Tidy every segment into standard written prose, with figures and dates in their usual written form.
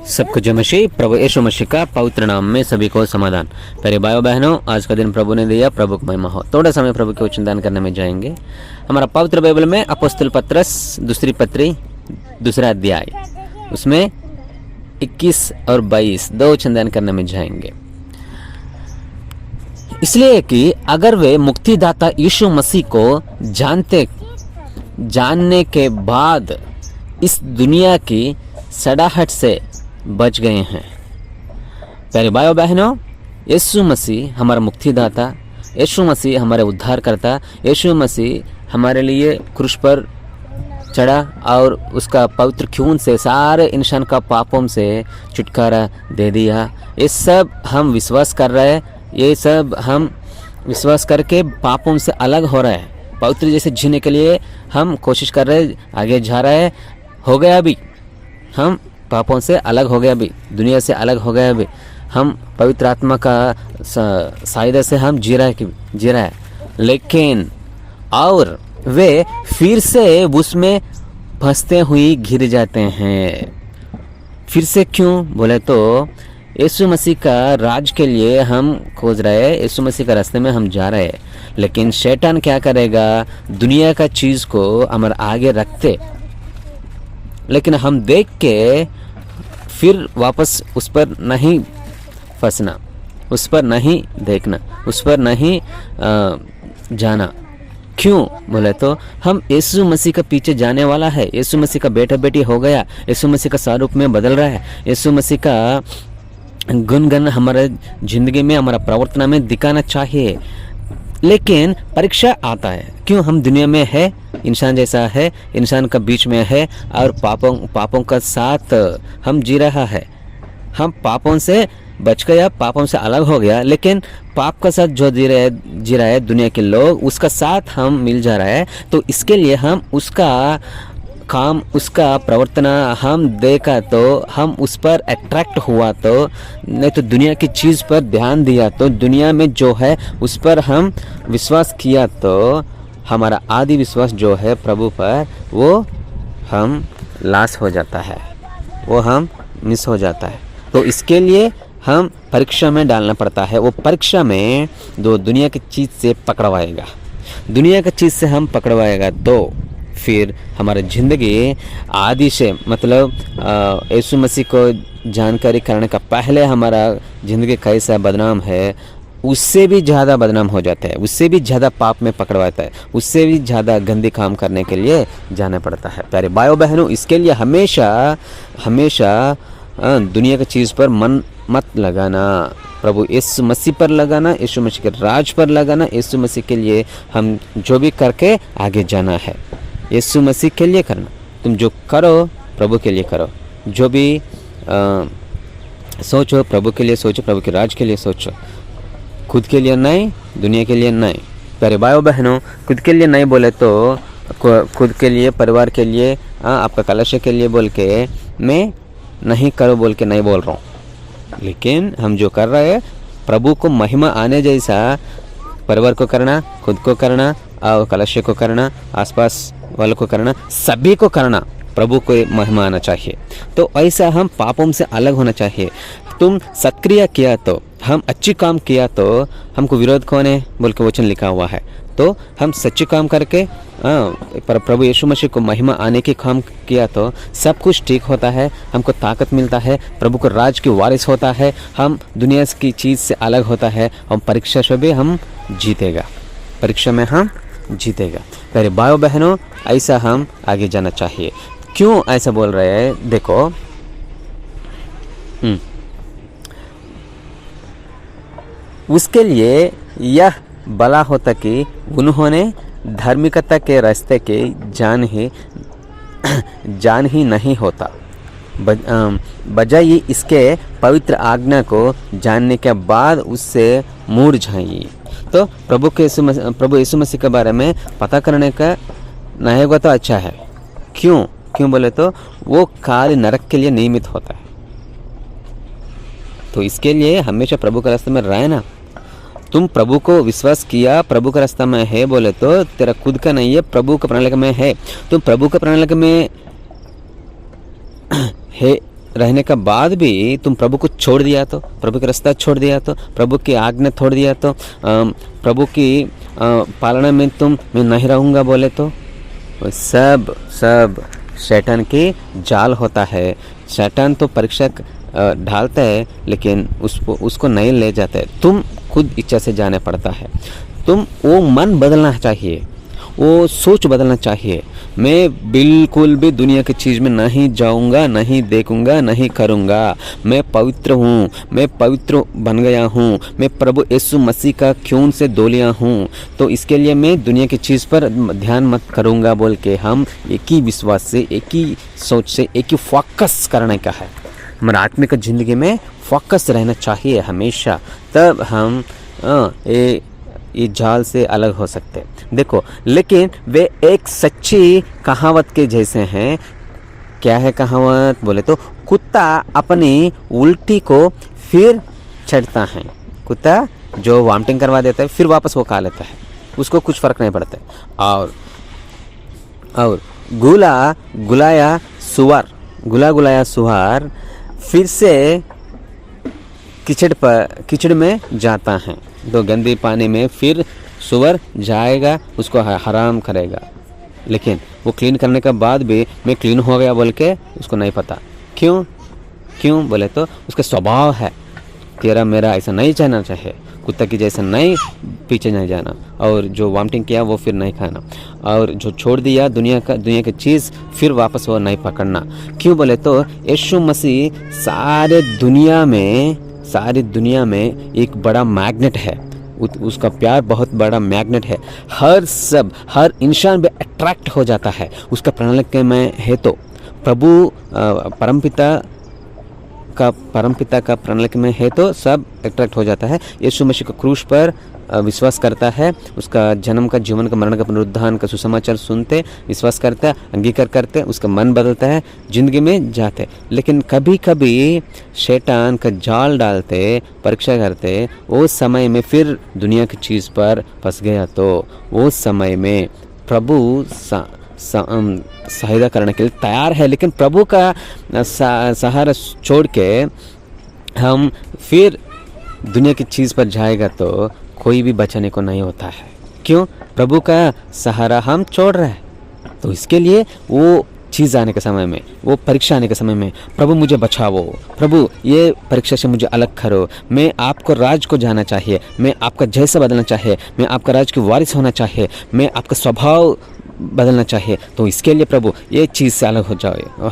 सबको जय मसीह। प्रभु यीशु मसीह का पवित्र नाम में सभी को समाधान। प्यारे भाइयों बहनों, आज का दिन प्रभु ने दिया, प्रभु की महिमा हो। थोड़ा समय प्रभु के वचन दान करने में जाएंगे। हमारा पवित्र बाइबल में अपोस्तल पत्रस दूसरी पत्री दूसरा अध्याय, उसमें 21 और 22 दो वचन दान करने में जाएंगे। इसलिए कि अगर वे मुक्तिदाता यीशु मसीह को जानने के बाद इस दुनिया की सड़ाहट से बच गए हैं। प्यारे भाइयों बहनों, यीशु मसीह हमारा मुक्तिदाता, यीशु मसीह हमारे उद्धारकर्ता, यीशु मसीह हमारे लिए क्रूस पर चढ़ा और उसका पवित्र खून से सारे इंसान का पापों से छुटकारा दे दिया। ये सब हम विश्वास कर रहे हैं, ये सब हम विश्वास करके पापों से अलग हो रहे हैं। पवित्र जैसे जीने के लिए हम कोशिश कर रहे हैं, आगे जा रहे हैं। हो गया अभी हम पापों से अलग हो गए, अभी दुनिया से अलग हो गए, अभी हम पवित्र आत्मा का सहायता से हम जी रहे हैं। लेकिन और वे फिर से उसमें फंसते हुए गिर जाते हैं। फिर से क्यों बोले तो यीशु मसीह का राज के लिए हम खोज रहे हैं, यीशु मसीह का रास्ते में हम जा रहे हैं। लेकिन शैतान क्या करेगा, दुनिया का चीज़ को हमारे आगे रखते, लेकिन हम देख के फिर वापस उस पर नहीं फंसना, उस पर नहीं देखना, उस पर नहीं जाना। क्यों बोले तो हम यीशु मसीह का पीछे जाने वाला है। यीशु मसीह का बेटा बेटी हो गया, यीशु मसीह का स्वरूप में बदल रहा है, यीशु मसीह का गुणगान हमारे जिंदगी में, हमारा प्रवर्तन में दिखाना चाहिए। लेकिन परीक्षा आता है, क्यों हम दुनिया में है, इंसान जैसा है, इंसान का बीच में है और पापों का साथ हम जी रहा है। हम पापों से बच गया, पापों से अलग हो गया, लेकिन पाप का साथ जो जी रहा है दुनिया के लोग, उसका साथ हम मिल जा रहा है। तो इसके लिए हम उसका काम, उसका प्रवर्तन हम देखा तो हम उस पर अट्रैक्ट हुआ, तो नहीं तो दुनिया की चीज़ पर ध्यान दिया, तो दुनिया में जो है उस पर हम विश्वास किया, तो हमारा आदि विश्वास जो है प्रभु पर, वो हम लॉस हो जाता है, वो हम मिस हो जाता है। तो इसके लिए हम परीक्षा में डालना पड़ता है। वो परीक्षा में जो दुनिया की चीज़ से पकड़वाएगा, दुनिया की चीज़ से हम पकड़वाएगा, तो फिर हमारी ज़िंदगी आदि से, मतलब यीशु मसीह को जानकारी करने का पहले हमारा ज़िंदगी कैसा बदनाम है, उससे भी ज़्यादा बदनाम हो जाता है, उससे भी ज़्यादा पाप में पकड़वाता है, उससे भी ज़्यादा गंदी काम करने के लिए जाना पड़ता है। प्यारे भाइयों बहनों, इसके लिए हमेशा दुनिया की चीज़ पर मन मत लगाना, प्रभु यीशु मसीह पर लगाना, यीशु मसीह के राज पर लगाना। यीशु मसीह के लिए हम जो भी करके आगे जाना है, यीशु मसीह के लिए करना। तुम जो करो प्रभु के लिए करो, जो भी सोचो प्रभु के लिए सोचो, प्रभु के राज के लिए सोचो, खुद के लिए नहीं, दुनिया के लिए नहीं। प्यारे भाइयों बहनों, खुद के लिए नहीं बोले तो खुद के लिए, परिवार के लिए, आपका कलश के लिए बोल के मैं नहीं करो बोल के नहीं बोल रहा हूँ। लेकिन हम जो कर रहे हैं प्रभु को महिमा आने जैसा, परिवार को करना, खुद को करना और कलश को करना, आसपास वालों को करना, सभी को करना, प्रभु को महिमा आना चाहिए। तो ऐसा हम पापों से अलग होना चाहिए। तुम सत्क्रिया किया तो, हम अच्छी काम किया तो हमको विरोध कौन है बोल के वचन लिखा हुआ है। तो हम सच्चे काम करके प्रभु यीशु मसीह को महिमा आने की काम किया तो सब कुछ ठीक होता है, हमको ताकत मिलता है, प्रभु को राज की वारिस होता है, हम दुनिया की चीज़ से अलग होता है, हम परीक्षा से भी हम जीतेगा, परीक्षा में हम जीतेगा। मेरे भाइयों बहनों, ऐसा हम आगे जाना चाहिए। क्यों ऐसा बोल रहे हैं देखो, उसके लिए यह भला होता कि उन्होंने धार्मिकता के रास्ते के जान ही नहीं होता, बजाय इसके पवित्र आज्ञा को जानने के बाद उससे मुड़ जाइए। तो प्रभु यीशु मसीह के बारे में पता करने का नहीं होगा तो अच्छा है। क्यों बोले तो वो काल नरक के लिए नियमित होता है। तो इसके लिए हमेशा प्रभु के रास्ते में रहना। तुम प्रभु को विश्वास किया, प्रभु का रास्ता में है बोले तो तेरा खुद का नहीं है, प्रभु का प्रणाली में है। तुम प्रभु का प्रणाली में है रहने का बाद भी तुम प्रभु को छोड़ दिया तो, प्रभु का रास्ता छोड़ दिया तो, प्रभु की आज्ञा छोड़ दिया तो, प्रभु की पालना में तुम मैं नहीं रहूँगा बोले तो, वो सब सब शैतान की जाल होता है। शैतान तो परीक्षा ढालता है लेकिन उसको नहीं ले जाता है, तुम खुद इच्छा से जाने पड़ता है। तुम वो मन बदलना चाहिए, वो सोच बदलना चाहिए। मैं बिल्कुल भी दुनिया की चीज़ में नहीं जाऊंगा, नहीं देखूंगा, नहीं करूंगा। मैं पवित्र हूँ, मैं पवित्र बन गया हूँ, मैं प्रभु यीशु मसीह का खून से धो लिया हूँ, तो इसके लिए मैं दुनिया की चीज़ पर ध्यान मत करूंगा बोल के हम एक ही विश्वास से, एक ही सोच से, एक ही फोकस करने का है। हमारा आत्मिक ज़िंदगी में फोकस रहना चाहिए हमेशा, तब हम ये जाल से अलग हो सकते। देखो, लेकिन वे एक सच्ची कहावत के जैसे हैं। क्या है कहावत बोले तो, कुत्ता अपनी उल्टी को फिर चढ़ता है। कुत्ता जो वॉमिटिंग करवा देता है फिर वापस वो खा लेता है, उसको कुछ फर्क नहीं पड़ता। और गुलाया सुअर फिर से कीचड़ में जाता है, तो गंदे पानी में फिर सुअर जाएगा, उसको हराम करेगा। लेकिन वो क्लीन करने के बाद भी मैं क्लीन हो गया बोल के उसको नहीं पता। क्यों बोले तो उसका स्वभाव है, तेरा मेरा ऐसा नहीं जाना चाहिए, कुत्ता की जैसा नहीं पीछे नहीं जाना, और जो वॉमिटिंग किया वो फिर नहीं खाना, और जो छोड़ दिया दुनिया की चीज़ फिर वापस वो नहीं पकड़ना। क्यों बोले तो यीशु मसीह सारे दुनिया में एक बड़ा मैग्नेट है, उसका प्यार बहुत बड़ा मैग्नेट है। हर इंसान भी अट्रैक्ट हो जाता है उसका प्रणाली में है। तो प्रभु परमपिता का प्रणाली में है तो सब अट्रैक्ट हो जाता है। यीशु मसीह को क्रूस पर विश्वास करता है, उसका जन्म का, जीवन का, मरण का, पुनरुत्थान का सुसमाचार सुनते, विश्वास करता है, अंगीकार करते, उसका मन बदलता है, जिंदगी में जाते। लेकिन कभी कभी शैतान का जाल डालते, परीक्षा करते, वो समय में फिर दुनिया की चीज़ पर फंस गया तो वो समय में प्रभु सहायता करने के लिए तैयार है। लेकिन प्रभु का सहारा छोड़ के हम फिर दुनिया की चीज़ पर जाएगा तो कोई भी बचाने को नहीं होता है। क्यों? प्रभु का सहारा हम छोड़ रहे हैं। तो इसके लिए वो चीज़ आने के समय में, वो परीक्षा आने के समय में, प्रभु मुझे बचाओ, प्रभु ये परीक्षा से मुझे अलग करो, मैं आपको राज को जाना चाहिए, मैं आपका जैसा बदलना चाहिए, मैं आपका राज की वारिस होना चाहिए, मैं आपका स्वभाव बदलना चाहिए। तो इसके लिए प्रभु ये चीज़ से अलग हो जाओ,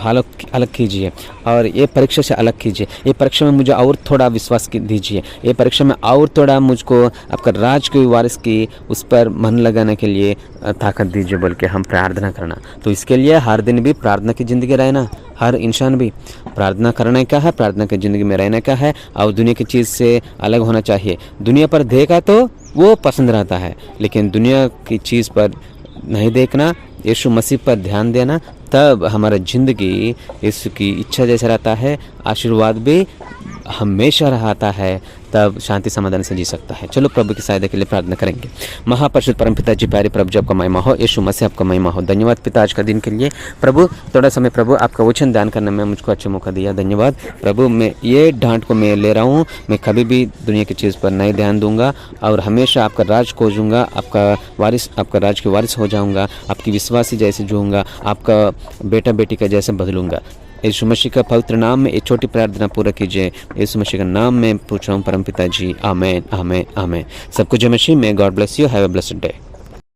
अलग कीजिए, और ये परीक्षा से अलग कीजिए, ये परीक्षा में मुझे और थोड़ा विश्वास दीजिए, ये परीक्षा में और थोड़ा मुझको आपका राज की वारिस की उस पर मन लगाने के लिए ताकत दीजिए बोल के हम प्रार्थना करना। तो इसके लिए हर दिन भी प्रार्थना की ज़िंदगी रहना, हर इंसान भी प्रार्थना करने का है, प्रार्थना की ज़िंदगी में रहने का है, और दुनिया की चीज़ से अलग होना चाहिए। दुनिया पर देखा तो वो पसंद रहता है, लेकिन दुनिया की चीज़ पर नहीं देखना, यीशु मसीह पर ध्यान देना, तब हमारा ज़िंदगी यीशु की इच्छा जैसा रहता है, आशीर्वाद भी हमेशा रहता है, तब शांति समाधान से जी सकता है। चलो प्रभु की सहायता के लिए प्रार्थना करेंगे। महापरिशुद्ध परमपिता जी, प्यारे प्रभु जी, आपका महिमा हो, यीशु मसीह आपका महिमा हो। धन्यवाद पिता आज का दिन के लिए। प्रभु थोड़ा समय प्रभु आपका वचन दान करने में मुझको अच्छा मौका दिया, धन्यवाद प्रभु। मैं ये डांट को मैं ले रहा हूँ, मैं कभी भी दुनिया की चीज़ पर नहीं ध्यान दूंगा, और हमेशा आपका राज खोजूंगा, आपका राज के वारिस हो जाऊँगा, आपकी विश्वासी जैसे जीऊँगा, आपका बेटा बेटी का जैसे बदलूंगा। यीशु मसीह का पवित्र नाम में एक छोटी प्रार्थना पूरा कीजिए, यीशु मसीह का नाम में पूछ रहा हूँ परमपिता जी, आमेन आमेन आमेन। सबको जय मसीह में। God bless you, have a blessed day.